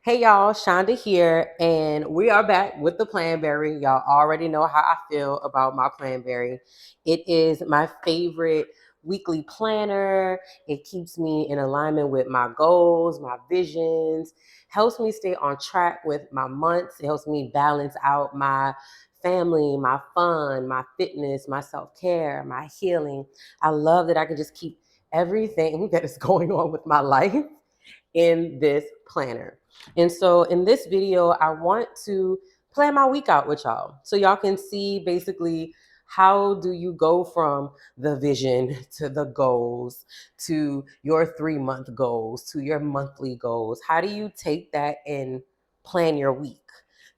Hey y'all, Shonda here, and we are back with the Planberry. Y'all already know how I feel about my Planberry. It is my favorite weekly planner. It keeps me in alignment with my goals, my visions, helps me stay on track with my months. It helps me balance out my family, my fun, my fitness, my self-care, my healing. I love that I can just keep everything that is going on with my life in this planner. And so in this video, I want to plan my week out with y'all so y'all can see basically how do you go from the vision to the goals to your 3-month goals to your monthly goals. How do you take that and plan your week?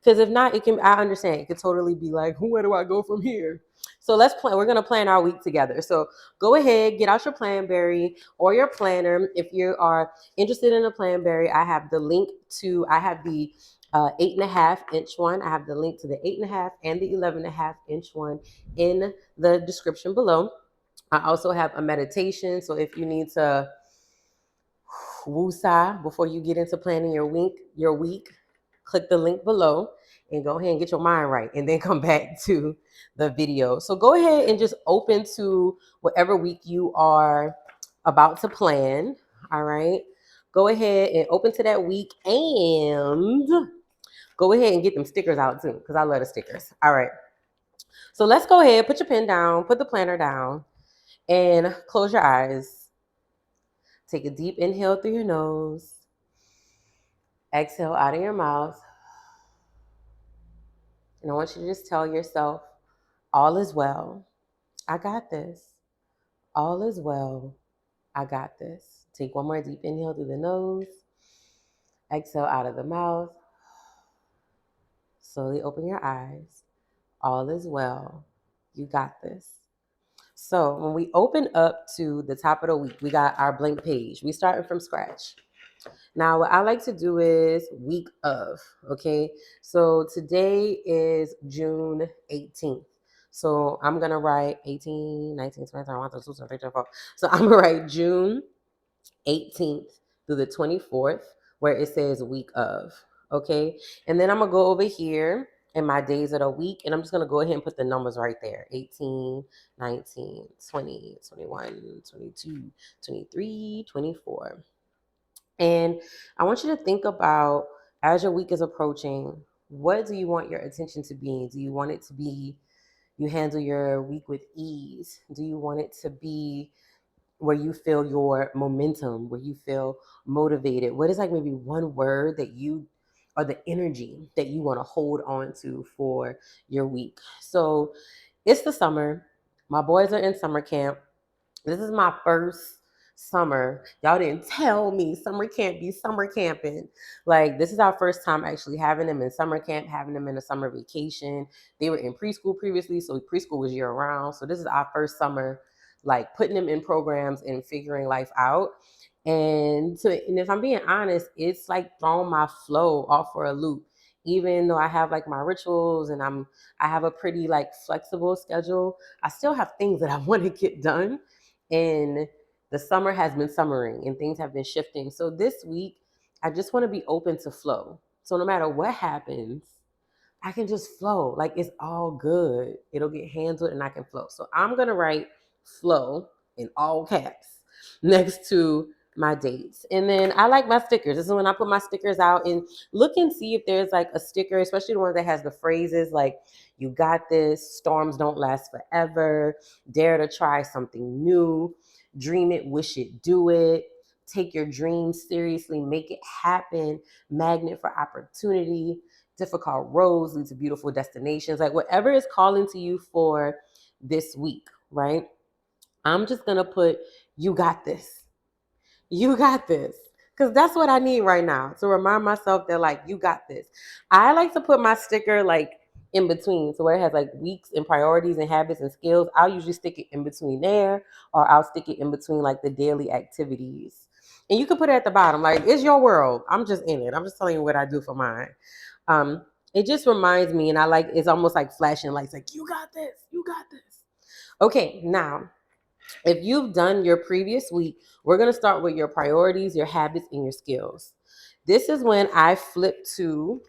Because if not, I understand it could totally be like, where do I go from here? So let's plan. We're gonna plan our week together. So go ahead, get out your Planberry or your planner. If you are interested in a Planberry, I have the link to, I have the 8.5-inch one. I have the link to the 8.5 and the 11.5-inch one in the description below. I also have a meditation. So if you need to woosah before you get into planning your week, click the link below and go ahead and get your mind right and then come back to the video. So go ahead and just open to whatever week you are about to plan. All right. Go ahead and open to that week and go ahead and get them stickers out too, because I love the stickers. All right. So let's go ahead, put your pen down, put the planner down, and close your eyes. Take a deep inhale through your nose. Exhale out of your mouth. And I want you to just tell yourself, all is well. I got this. All is well. I got this. Take one more deep inhale through the nose. Exhale out of the mouth. Slowly open your eyes. All is well. You got this. So when we open up to the top of the week, we got our blank page. We started from scratch. Now, what I like to do is week of, okay? So today is June 18th. So I'm going to write 18, 19, 20, 21, 22, 23, 24. So I'm going to write June 18th through the 24th, where it says week of, okay? And then I'm going to go over here in my days of the week, and I'm just going to go ahead and put the numbers right there. 18, 19, 20, 21, 22, 23, 24. And I want you to think about, as your week is approaching, what do you want your attention to be? Do you want it to be you handle your week with ease? Do you want it to be where you feel your momentum, where you feel motivated? What is like maybe one word that you, or the energy that you want to hold on to for your week? So it's the summer. My boys are in summer camp. This is my first summer. Y'all didn't tell me summer can't be summer camping. Like, this is our first time actually having them in summer camp, having them in a summer vacation. They were in preschool previously, so preschool was year round. So this is our first summer, like putting them in programs and figuring life out. And if I'm being honest, it's like throwing my flow off for a loop. Even though I have like my rituals and I have a pretty like flexible schedule, I still have things that I want to get done. And the summer has been summering and things have been shifting. So this week, I just want to be open to flow. So no matter what happens, I can just flow. Like, it's all good. It'll get handled and I can flow. So I'm going to write flow in all caps next to my dates. And then I like my stickers. This is when I put my stickers out, and look and see if there's like a sticker, especially the one that has the phrases like, you got this, storms don't last forever, dare to try something new, dream it, wish it, do it, take your dreams seriously, make it happen, magnet for opportunity, difficult roads lead to beautiful destinations. Like, whatever is calling to you for this week, right? I'm just going to put, you got this. You got this. Because that's what I need right now, to remind myself that, like, you got this. I like to put my sticker, like, in between. So where it has, like, weeks and priorities and habits and skills, I'll usually stick it in between there, or I'll stick it in between, like, the daily activities. And you can put it at the bottom. Like, it's your world. I'm just in it. I'm just telling you what I do for mine. Um, it just reminds me, and I like, it's almost like flashing lights, like, you got this. You got this. Okay, now, if you've done your previous week, we're going to start with your priorities, your habits, and your skills. This is when I flip to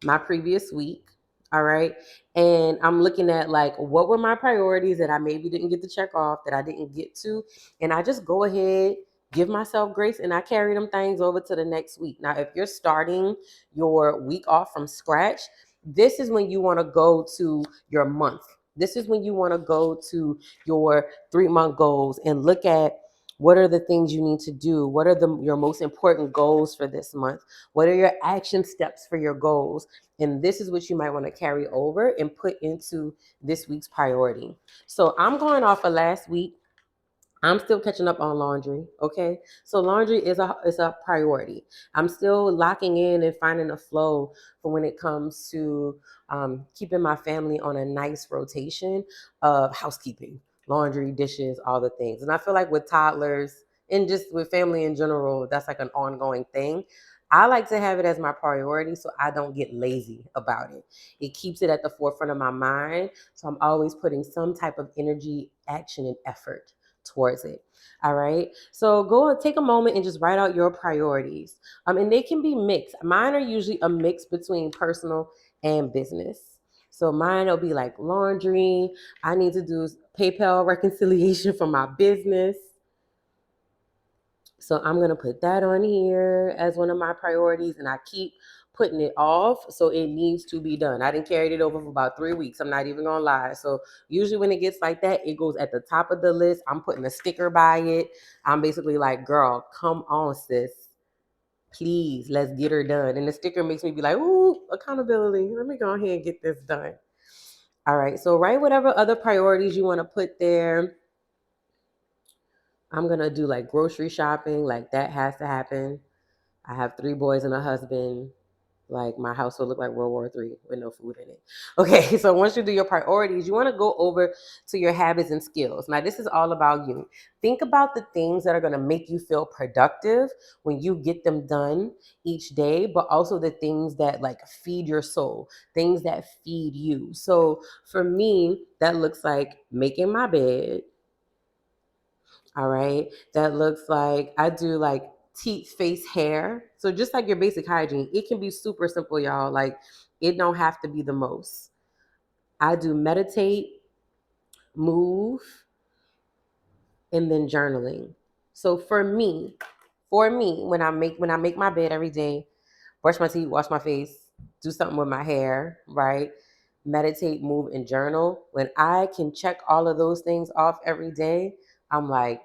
my previous week. All right. And I'm looking at like what were my priorities that I maybe didn't get to check off, that I didn't get to. And I just go ahead, give myself grace, and I carry them things over to the next week. Now, if you're starting your week off from scratch, this is when you want to go to your month. This is when you want to go to your 3-month goals and look at what are the things you need to do? What are your most important goals for this month? What are your action steps for your goals? And this is what you might want to carry over and put into this week's priority. So I'm going off of last week. I'm still catching up on laundry, okay? So laundry is a priority. I'm still locking in and finding a flow for when it comes to keeping my family on a nice rotation of housekeeping, laundry, dishes, all the things. And I feel like with toddlers and just with family in general, that's like an ongoing thing. I like to have it as my priority so I don't get lazy about it. It keeps it at the forefront of my mind. So I'm always putting some type of energy, action, and effort towards it. All right. So go and take a moment and just write out your priorities. And they can be mixed. Mine are usually a mix between personal and business. So mine will be like laundry. I need to do PayPal reconciliation for my business. So I'm going to put that on here as one of my priorities, and I keep putting it off. So it needs to be done. I didn't carry it over for about 3 weeks. I'm not even going to lie. So usually when it gets like that, it goes at the top of the list. I'm putting a sticker by it. I'm basically like, girl, come on, sis. Please, let's get her done. And the sticker makes me be like, ooh, accountability. Let me go ahead and get this done. All right. So write whatever other priorities you want to put there. I'm going to do like grocery shopping. Like that has to happen. I have 3 boys and a husband. Like my house will look like World War III with no food in it. Okay, so once you do your priorities, you want to go over to your habits and skills. Now, this is all about you. Think about the things that are going to make you feel productive when you get them done each day, but also the things that like feed your soul, things that feed you. So for me, that looks like making my bed. All right. That looks like I do like teeth, face, hair. So just like your basic hygiene, it can be super simple, y'all. Like it don't have to be the most. I do meditate, move, and then journaling. So for me, when I make my bed every day, brush my teeth, wash my face, do something with my hair, right? Meditate, move, and journal. When I can check all of those things off every day, I'm like,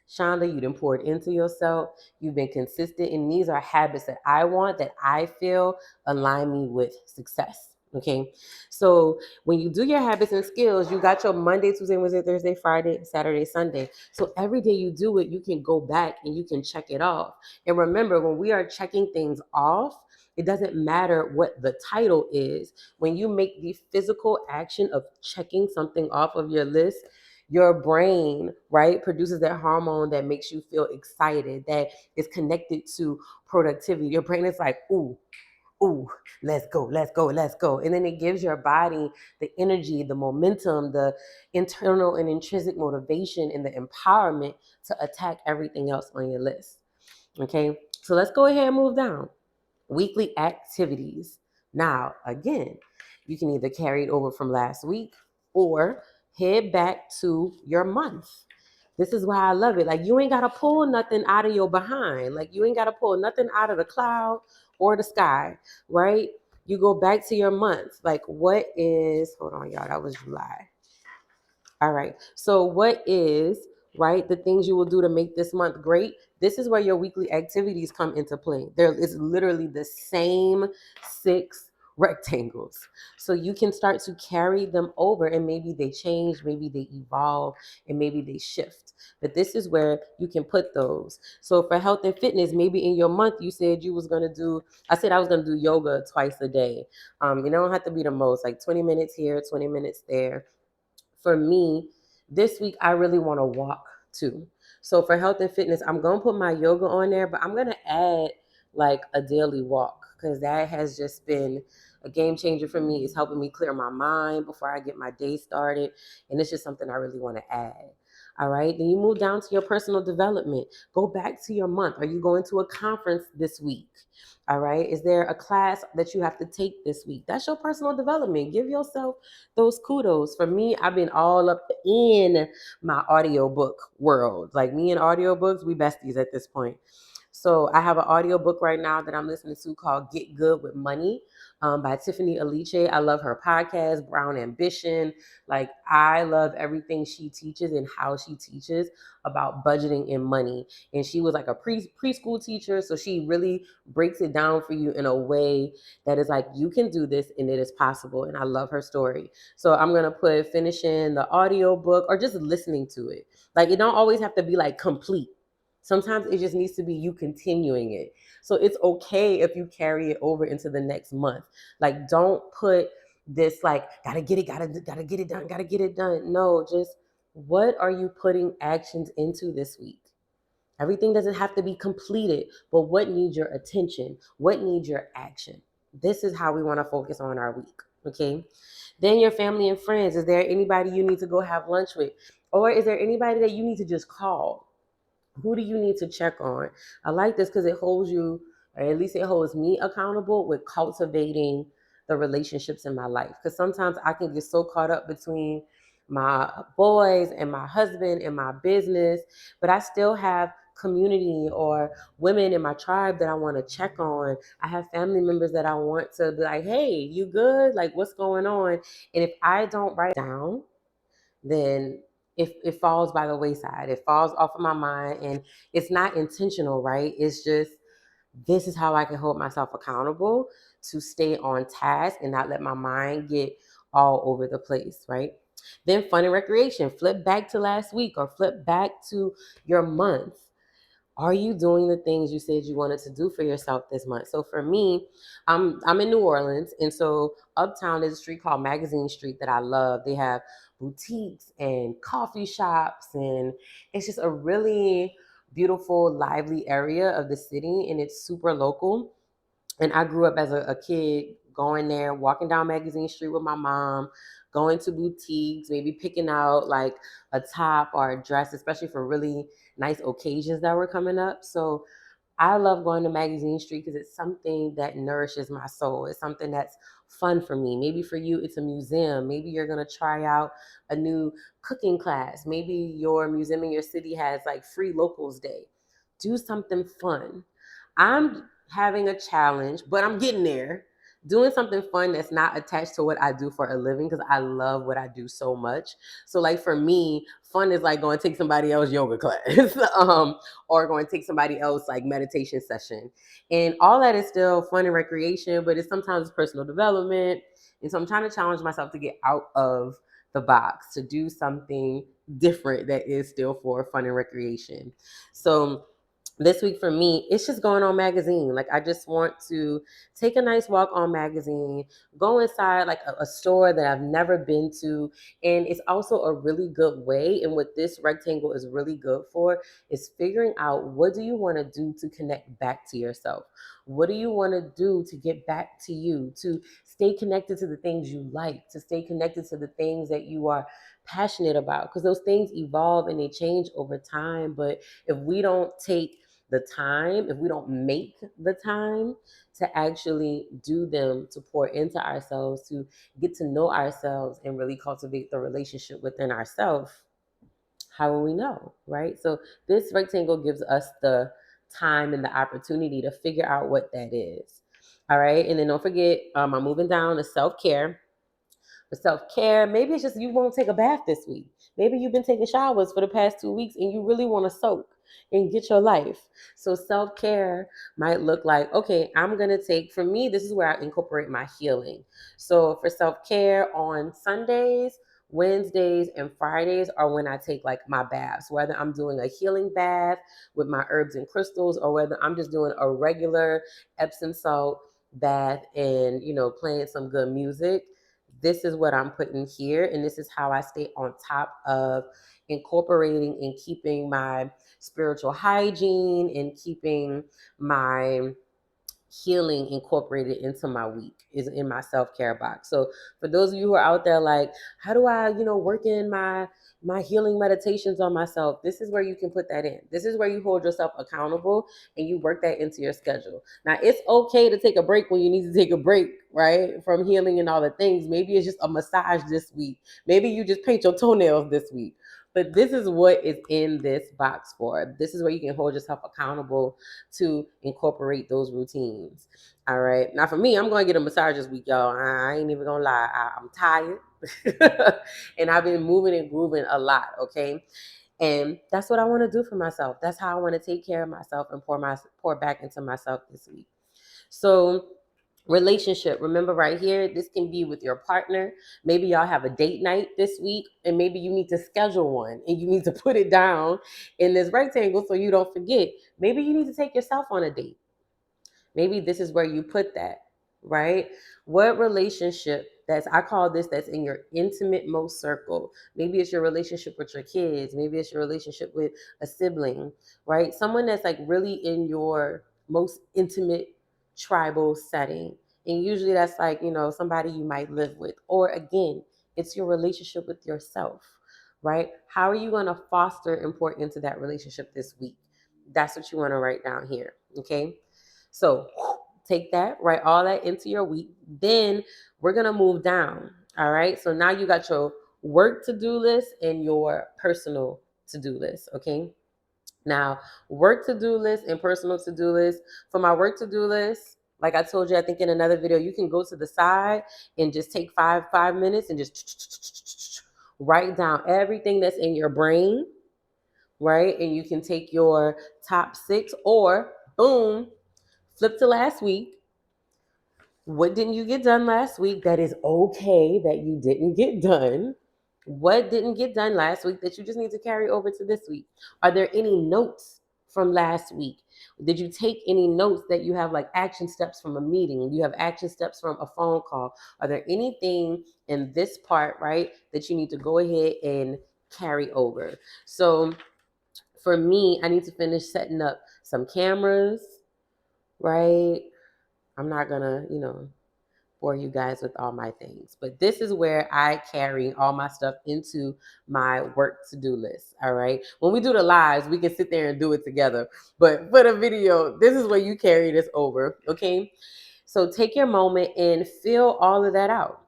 Shonda, you done poured into yourself. You've been consistent. And these are habits that I want, that I feel align me with success. Okay. So when you do your habits and skills, you got your Monday, Tuesday, Wednesday, Thursday, Friday, Saturday, Sunday. So every day you do it, you can go back and you can check it off. And remember, when we are checking things off, it doesn't matter what the title is. When you make the physical action of checking something off of your list, your brain, right, produces that hormone that makes you feel excited, that is connected to productivity. Your brain is like, ooh, let's go, let's go, let's go. And then it gives your body the energy, the momentum, the internal and intrinsic motivation, and the empowerment to attack everything else on your list. Okay, so let's go ahead and move down. Weekly activities. Now, again, you can either carry it over from last week or head back to your month. This is why I love it. Like, you ain't got to pull nothing out of your behind. Like, you ain't got to pull nothing out of the cloud or the sky, right? You go back to your month. Like, hold on, y'all, that was July. All right. So what is, right, the things you will do to make this month great? This is where your weekly activities come into play. There is literally the same 6 rectangles. So you can start to carry them over, and maybe they change, maybe they evolve, and maybe they shift. But this is where you can put those. So for health and fitness, maybe in your month you said you was going to do, I said I was going to do yoga twice a day. You don't have to be the most, like 20 minutes here, 20 minutes there. For me, this week I really want to walk too. So for health and fitness, I'm going to put my yoga on there, but I'm going to add like a daily walk, because that has just been a game changer for me. It's helping me clear my mind before I get my day started. And it's just something I really want to add. All right. Then you move down to your personal development. Go back to your month. Are you going to a conference this week? All right. Is there a class that you have to take this week? That's your personal development. Give yourself those kudos. For me, I've been all up in my audiobook world. Like me and audiobooks, we besties at this point. So I have an audiobook right now that I'm listening to called Get Good with Money, by Tiffany Aliche. I love her podcast, Brown Ambition. Like I love everything she teaches and how she teaches about budgeting and money. And she was like a preschool teacher, so she really breaks it down for you in a way that is like you can do this and it is possible. And I love her story. So I'm gonna put finishing the audiobook or just listening to it. Like it don't always have to be like complete. Sometimes it just needs to be you continuing it. So it's okay if you carry it over into the next month. Like don't put this like gotta get it, gotta get it done, gotta get it done. No, just what are you putting actions into this week? Everything doesn't have to be completed, but what needs your attention? What needs your action? This is how we want to focus on our week. Okay. Then your family and friends. Is there anybody you need to go have lunch with? Or is there anybody that you need to just call? Who do you need to check on? I like this because it holds you, or at least it holds me accountable with cultivating the relationships in my life. Because sometimes I can get so caught up between my boys and my husband and my business, but I still have community or women in my tribe that I want to check on. I have family members that I want to be like, hey, you good? Like, what's going on? And if I don't write it down, then it falls by the wayside. It falls off of my mind and it's not intentional, right? It's just this is how I can hold myself accountable to stay on task and not let my mind get all over the place, right? Then fun and recreation. Flip back to last week or flip back to your month. Are you doing the things you said you wanted to do for yourself this month? So for me, I'm in New Orleans, and so uptown there's a street called Magazine Street that I love. They have boutiques and coffee shops, and it's just a really beautiful, lively area of the city, and it's super local. And I grew up as a kid going there, walking down Magazine Street with my mom, going to boutiques, maybe picking out like a top or a dress, especially for really nice occasions that were coming up. So I love going to Magazine Street because it's something that nourishes my soul. It's something that's fun for me. Maybe for you, it's a museum. Maybe you're going to try out a new cooking class. Maybe your museum in your city has like free locals day. Do something fun. I'm having a challenge, but I'm getting there. Doing something fun that's not attached to what I do for a living because I love what I do so much. So, like for me, fun is like going to take somebody else yoga class, or going to take somebody else like meditation session, and all that is still fun and recreation. But it's sometimes personal development, and so I'm trying to challenge myself to get out of the box to do something different that is still for fun and recreation. So this week for me, it's just going on Magazine. Like I just want to take a nice walk on Magazine, go inside like a store that I've never been to. And it's also a really good way. And what this rectangle is really good for is figuring out what do you want to do to connect back to yourself? What do you want to do to get back to you, to stay connected to the things you like, to stay connected to the things that you are passionate about? Because those things evolve and they change over time. But if we don't take the time, if we don't make the time to actually do them, to pour into ourselves, to get to know ourselves and really cultivate the relationship within ourselves, how will we know, right? So this rectangle gives us the time and the opportunity to figure out what that is. All right. And then don't forget, I'm moving down to self-care. For self-care, maybe it's just you won't take a bath this week. Maybe you've been taking showers for the past 2 weeks and you really want to soak and get your life. So self-care might look like, okay, I'm going to take, for me, this is where I incorporate my healing. So for self-care on Sundays, Wednesdays, and Fridays are when I take like my baths, whether I'm doing a healing bath with my herbs and crystals or whether I'm just doing a regular Epsom salt bath and, playing some good music. This is what I'm putting here, and this is how I stay on top of incorporating and keeping my spiritual hygiene and keeping my healing incorporated into my week, is in my self-care box. So for those of you who are out there like, how do I, work in my healing meditations on myself? This is where you can put that in. This is where you hold yourself accountable and you work that into your schedule. Now, it's okay to take a break when you need to take a break, right? From healing and all the things. Maybe it's just a massage this week. Maybe you just paint your toenails this week. But this is what is in this box for. This is where you can hold yourself accountable to incorporate those routines. All right. Now, for me, I'm going to get a massage this week, y'all. I ain't even going to lie. I'm tired. And I've been moving and grooving a lot. Okay. And that's what I want to do for myself. That's how I want to take care of myself and pour back into myself this week. So, relationship, remember right here, this can be with your partner. Maybe y'all have a date night this week, and maybe you need to schedule one and you need to put it down in this rectangle so you don't forget. Maybe you need to take yourself on a date. Maybe this is where you put that, right? What relationship, I call this, that's in your intimate most circle. Maybe it's your relationship with your kids. Maybe it's your relationship with a sibling, right? Someone that's like really in your most intimate tribal setting. And usually that's like, somebody you might live with. Or again, it's your relationship with yourself, right? How are you going to foster and pour into that relationship this week? That's what you want to write down here, okay? So take that, write all that into your week. Then we're going to move down. All right. So now you got your work to-do list and your personal to-do list. Okay. Now, work to-do list and personal to-do list. For my work to-do list, like I told you, I think in another video, you can go to the side and just take five minutes and just write down everything that's in your brain, right? And you can take your top 6, or boom, flip to last week. What didn't you get done last week that is okay that you didn't get done? What didn't get done last week that you just need to carry over to this week? Are there any notes from last week? Did you take any notes that you have, like action steps from a meeting? Do you have action steps from a phone call? Are there anything in this part, right, that you need to go ahead and carry over? So for me, I need to finish setting up some cameras, right? I'm not gonna, bore you guys with all my things, but this is where I carry all my stuff into my work to-do list. All right. When we do the lives, we can sit there and do it together. But for the video, this is where you carry this over. Okay. So take your moment and fill all of that out.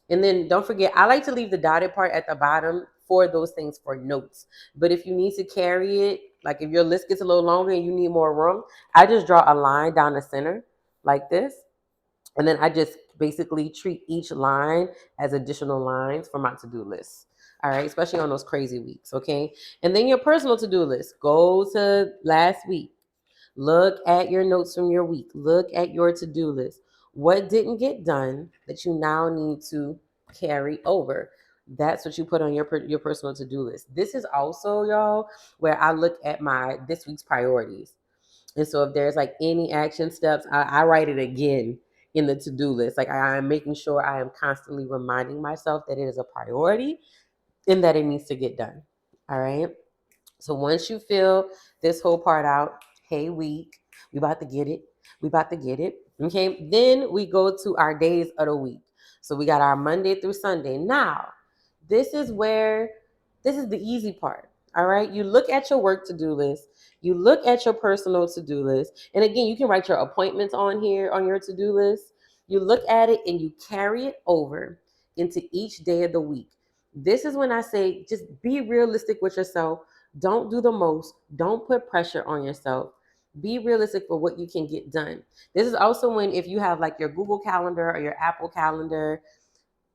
And then don't forget, I like to leave the dotted part at the bottom for those things for notes. But if you need to carry it, like if your list gets a little longer and you need more room, I just draw a line down the center like this. And then I just basically treat each line as additional lines for my to-do list. All right, especially on those crazy weeks, okay? And then your personal to-do list. Go to last week. Look at your notes from your week. Look at your to-do list. What didn't get done that you now need to carry over? That's what you put on your personal to-do list. This is also, y'all, where I look at my this week's priorities. And so if there's like any action steps, I write it again in the to-do list. Like I am making sure I am constantly reminding myself that it is a priority and that it needs to get done. All right. So once you fill this whole part out, hey week, we about to get it. We about to get it. Okay. Then we go to our days of the week. So we got our Monday through Sunday. Now, this is the easy part. All right. You look at your work to-do list. You look at your personal to-do list. And again, you can write your appointments on here on your to-do list. You look at it and you carry it over into each day of the week. This is when I say just be realistic with yourself. Don't do the most. Don't put pressure on yourself. Be realistic for what you can get done. This is also when, if you have like your Google Calendar or your Apple Calendar,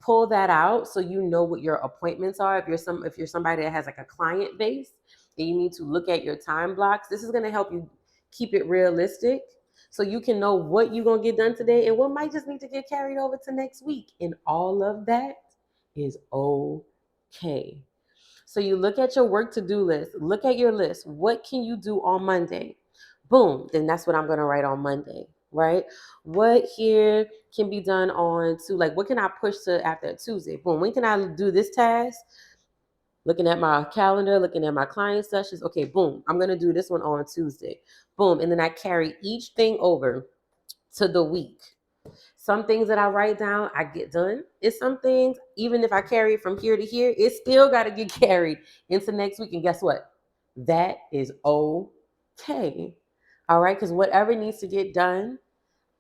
pull that out so you know what your appointments are. If you're somebody that has like a client base and you need to look at your time blocks, this is going to help you keep it realistic so you can know what you're going to get done today and what might just need to get carried over to next week. And all of that is okay. So you look at your work to-do list, look at your list. What can you do on Monday? Boom, then that's what I'm going to write on Monday, right? What here can be done on to, like, what can I push to after Tuesday? Boom, when can I do this task? Looking at my calendar, looking at my client sessions. Okay, boom, I'm going to do this one on Tuesday. Boom, and then I carry each thing over to the week. Some things that I write down, I get done. It's some things, even if I carry it from here to here, it still got to get carried into next week. And guess what? That is okay. All right. Because whatever needs to get done,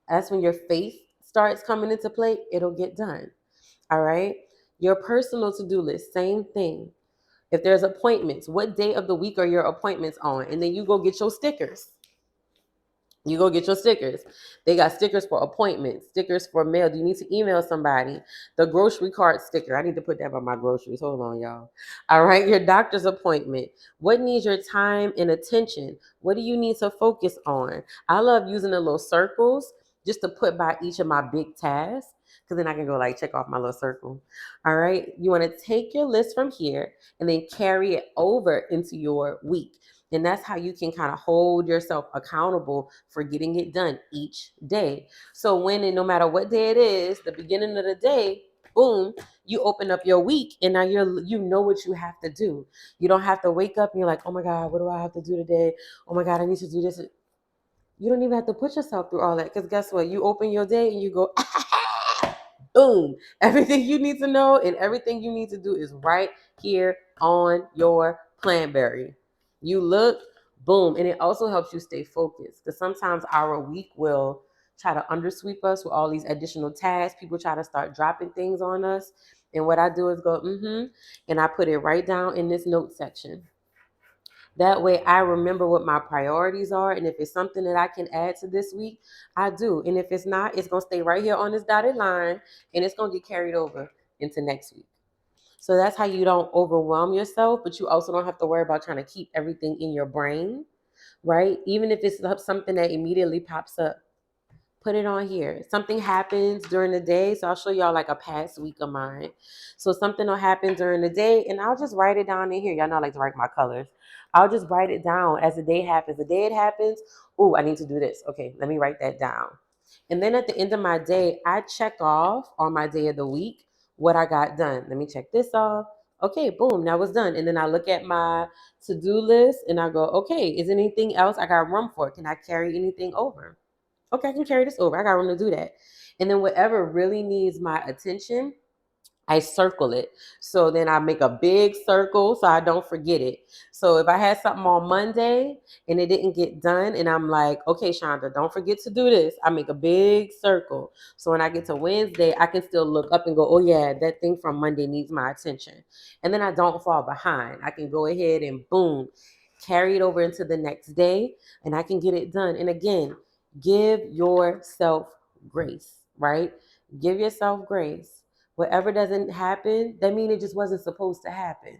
that's when your faith starts coming into play. It'll get done. All right. Your personal to do list, same thing. If there's appointments, what day of the week are your appointments on? And then you go get your stickers. You go get your stickers. They got stickers for appointments, stickers for mail. Do you need to email somebody? The grocery card sticker. I need to put that by my groceries. Hold on, y'all. All right, your doctor's appointment. What needs your time and attention? What do you need to focus on? I love using the little circles just to put by each of my big tasks because then I can go like check off my little circle. All right, you want to take your list from here and then carry it over into your week. And that's how you can kind of hold yourself accountable for getting it done each day. So when and no matter what day it is, the beginning of the day, boom, you open up your week and now you know what you have to do. You don't have to wake up and you're like, oh my God, what do I have to do today? Oh my God, I need to do this. You don't even have to put yourself through all that because guess what? You open your day and you go, boom. Everything you need to know and everything you need to do is right here on your Planberry. You look, boom. And it also helps you stay focused because sometimes our week will try to undersweep us with all these additional tasks. People try to start dropping things on us. And what I do is go, and I put it right down in this note section. That way I remember what my priorities are. And if it's something that I can add to this week, I do. And if it's not, it's going to stay right here on this dotted line and it's going to get carried over into next week. So that's how you don't overwhelm yourself, but you also don't have to worry about trying to keep everything in your brain, right? Even if it's something that immediately pops up, put it on here. Something happens during the day. So I'll show y'all like a past week of mine. So something will happen during the day and I'll just write it down in here. Y'all know I like to write my colors. I'll just write it down as the day happens. The day it happens, oh, I need to do this. Okay, let me write that down. And then at the end of my day, I check off on my day of the week what I got done. Let me check this off. Okay, boom, that was done. And then I look at my to-do list and I go, okay, is anything else I got room for? Can I carry anything over? Okay, I can carry this over. I got room to do that. And then whatever really needs my attention, I circle it. So then I make a big circle so I don't forget it. So if I had something on Monday and it didn't get done, and I'm like, okay, Shonda, don't forget to do this, I make a big circle. So when I get to Wednesday, I can still look up and go, oh, yeah, that thing from Monday needs my attention. And then I don't fall behind. I can go ahead and boom, carry it over into the next day and I can get it done. And again, give yourself grace, right? Give yourself grace. Whatever doesn't happen, that means it just wasn't supposed to happen.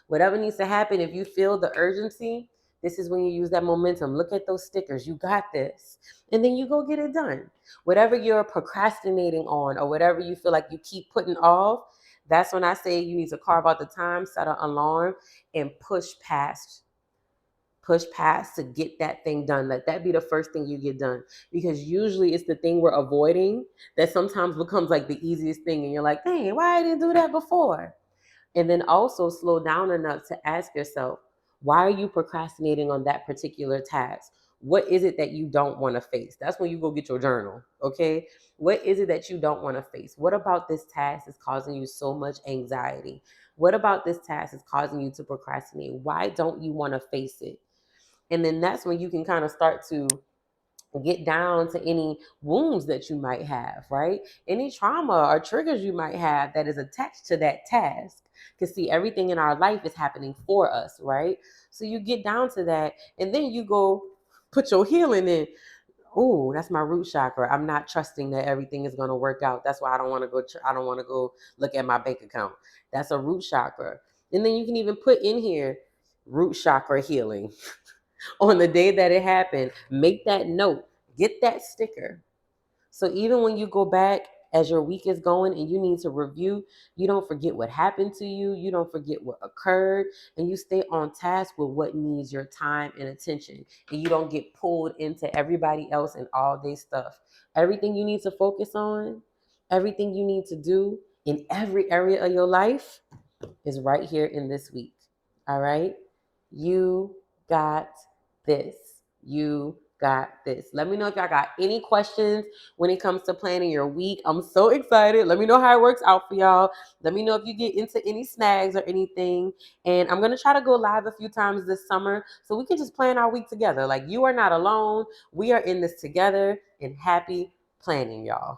Whatever needs to happen, if you feel the urgency, this is when you use that momentum. Look at those stickers. You got this. And then you go get it done. Whatever you're procrastinating on or whatever you feel like you keep putting off, that's when I say you need to carve out the time, set an alarm, and push past to get that thing done. Let that be the first thing you get done. Because usually it's the thing we're avoiding that sometimes becomes like the easiest thing. And you're like, dang, why I didn't do that before? And then also slow down enough to ask yourself, why are you procrastinating on that particular task? What is it that you don't want to face? That's when you go get your journal, okay? What is it that you don't want to face? What about this task is causing you so much anxiety? What about this task is causing you to procrastinate? Why don't you want to face it? And then that's when you can kind of start to get down to any wounds that you might have, right? Any trauma or triggers you might have that is attached to that task. Because see, everything in our life is happening for us, right? So you get down to that and then you go put your healing in. Oh, that's my root chakra. I'm not trusting that everything is going to work out. That's why I don't want to go. I don't want to go look at my bank account. That's a root chakra. And then you can even put in here root chakra healing. On the day that it happened, make that note, get that sticker. So even when you go back as your week is going and you need to review, you don't forget what happened to you, you don't forget what occurred, and you stay on task with what needs your time and attention. And you don't get pulled into everybody else and all their stuff. Everything you need to focus on, everything you need to do in every area of your life is right here in this week. All right? You got this. You got this. Let me know if y'all got any questions when it comes to planning your week. I'm so excited. Let me know how it works out for y'all. Let me know if you get into any snags or anything. And I'm going to try to go live a few times this summer so we can just plan our week together. Like, you are not alone. We are in this together, and happy planning, y'all.